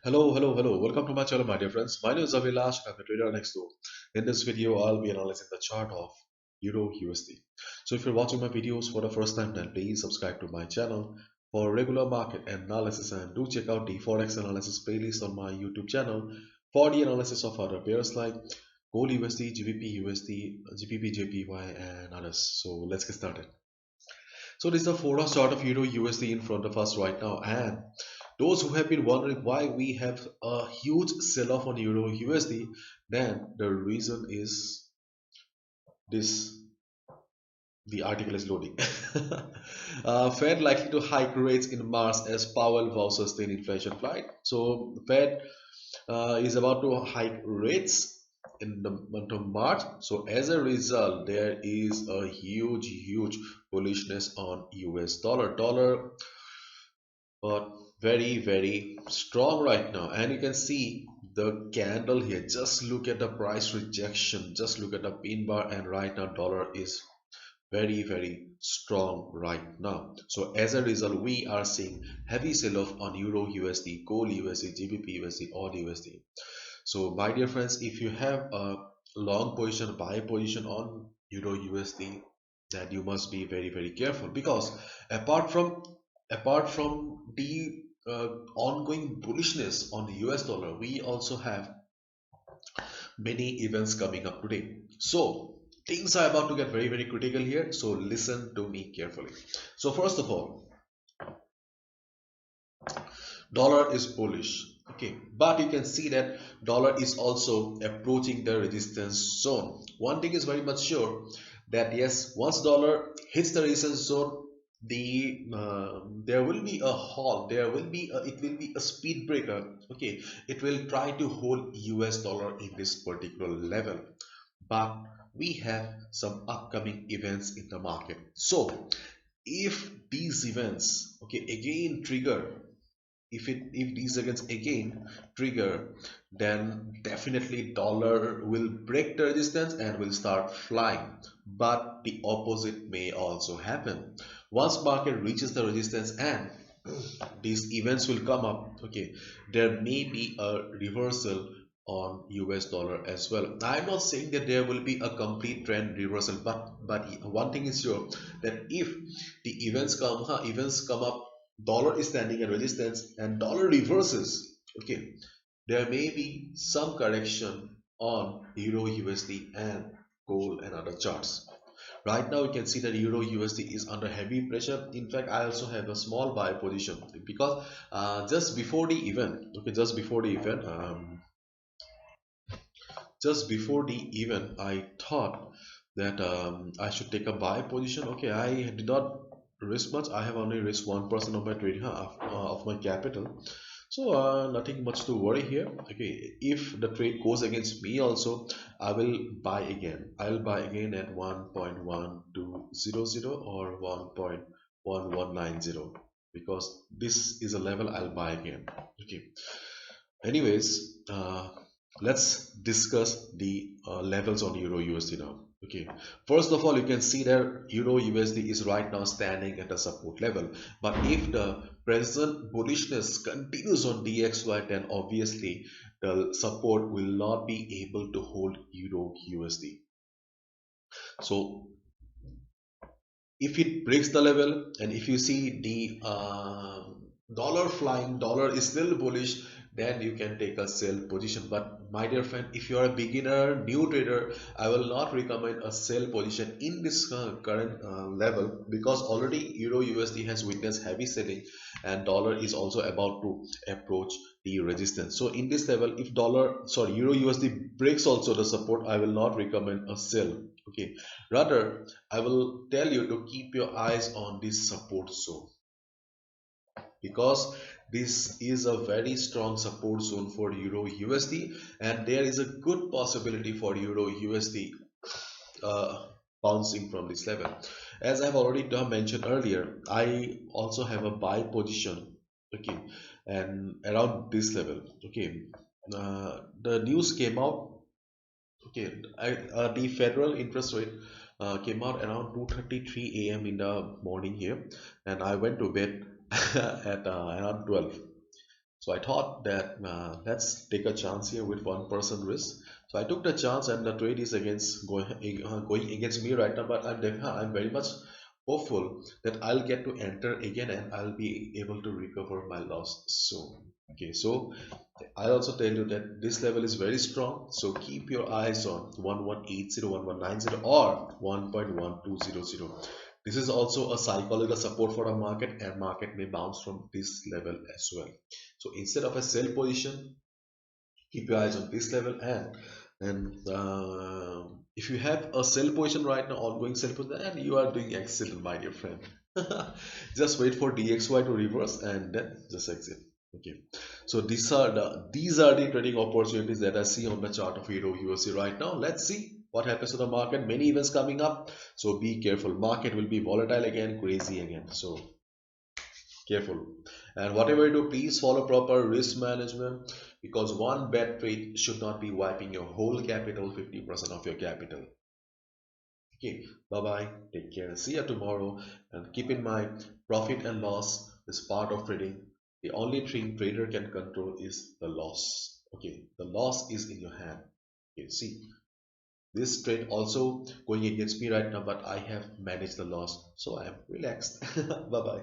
Hello. Welcome to my channel, my dear friends. My name is Avilash and I'm a trader next door. In this video, I'll be analyzing the chart of Euro USD. So if you're watching my videos for the first time, then please subscribe to my channel for regular market analysis and do check out the Forex analysis playlist on my YouTube channel for the analysis of other pairs like Gold USD, GBP USD, GBP JPY and others. So let's get started. So this is the 4-hour chart of Euro USD in front of us right now, and those who have been wondering why we have a huge sell-off on Euro USD, then the reason is this. The article is loading. Fed likely to hike rates in March as Powell vows sustain inflation flight. So Fed is about to hike rates in the month of March. So as a result, there is a huge bullishness on US dollar. But very strong right now, and you can see the candle here. Just look at the price rejection, just look at the pin bar, and right now dollar is very strong right now. So as a result, we are seeing heavy sell-off on Euro USD, Gold USD, GBP USD, AUD USD. So my dear friends, if you have a long position, buy position on Euro USD, then you must be very careful, because apart from the ongoing bullishness on the US dollar, we also have many events coming up today. So things are about to get very critical here. So listen to me carefully. So first of all, dollar is bullish. Okay, but you can see that dollar is also approaching the resistance zone. One thing is very much sure, that yes, once dollar hits the resistance zone, there will be a halt, it will be a speed breaker. Okay, it will try to hold US dollar in this particular level, but we have some upcoming events in the market. So if these events, okay, again trigger, if these events again trigger, then definitely dollar will break the resistance and will start flying. But the opposite may also happen. Once market reaches the resistance and these events will come up, okay, there may be a reversal on US dollar as well. I'm not saying that there will be a complete trend reversal, but one thing is sure, that if the events come up, dollar is standing at resistance and dollar reverses, okay, there may be some correction on Euro USD and gold and other charts. Right now you can see that Euro USD is under heavy pressure. In fact, I also have a small buy position, because just before the event, okay, just before the event, I thought that I should take a buy position. Okay, I did not risk much. I have only risked 1% of my trade, of my capital. So nothing much to worry here. Okay, if the trade goes against me also, I will buy again. I'll buy again at 1.1200 or 1.1190, because this is a level I'll buy again. Okay. Anyways, let's discuss the levels on Euro USD now. Okay, first of all, you can see that Euro USD is right now standing at a support level. But if the present bullishness continues on DXY, then obviously the support will not be able to hold Euro USD. So if it breaks the level, and if you see the dollar flying, dollar is still bullish, then you can take a sell position. But my dear friend, if you are a beginner, new trader, I will not recommend a sell position in this current level, because already Euro USD has witnessed heavy selling and dollar is also about to approach the resistance. So in this level, if Euro USD breaks also the support, I will not recommend a sell. Okay, rather I will tell you to keep your eyes on this support zone, because this is a very strong support zone for Euro USD, and there is a good possibility for Euro USD bouncing from this level. As I've already mentioned earlier, I also have a buy position, okay, and around this level. Okay, the news came out. Okay, the federal interest rate came out around 2:33 a.m. in the morning here, and I went to bed at around 12. So I thought that let's take a chance here with 1% risk. So I took the chance, and the trade is against going against me right now. But I'm very much hopeful that I'll get to enter again, and I'll be able to recover my loss soon. Okay, so I also tell you that this level is very strong. So keep your eyes on 1180, 1190, or 1.1200. This is also a psychological support for the market, and market may bounce from this level as well. So instead of a sell position, keep your eyes on this level, and if you have a sell position right now, ongoing sell position, then you are doing excellent, my dear friend. Just wait for DXY to reverse and then just exit. Okay, so these are the trading opportunities that I see on the chart of Euro USD right now. Let's see what happens to the market. Many events coming up, so be careful. Market will be volatile again, crazy again. So careful, and whatever you do, please follow proper risk management, because one bad trade should not be wiping your whole capital, 50% of your capital. Okay, bye bye, take care, see you tomorrow, and keep in mind, profit and loss is part of trading. The only thing trader can control is the loss. Okay, the loss is in your hand. Okay, see, this trade also going against me right now, but I have managed the loss, so I am relaxed. Bye bye.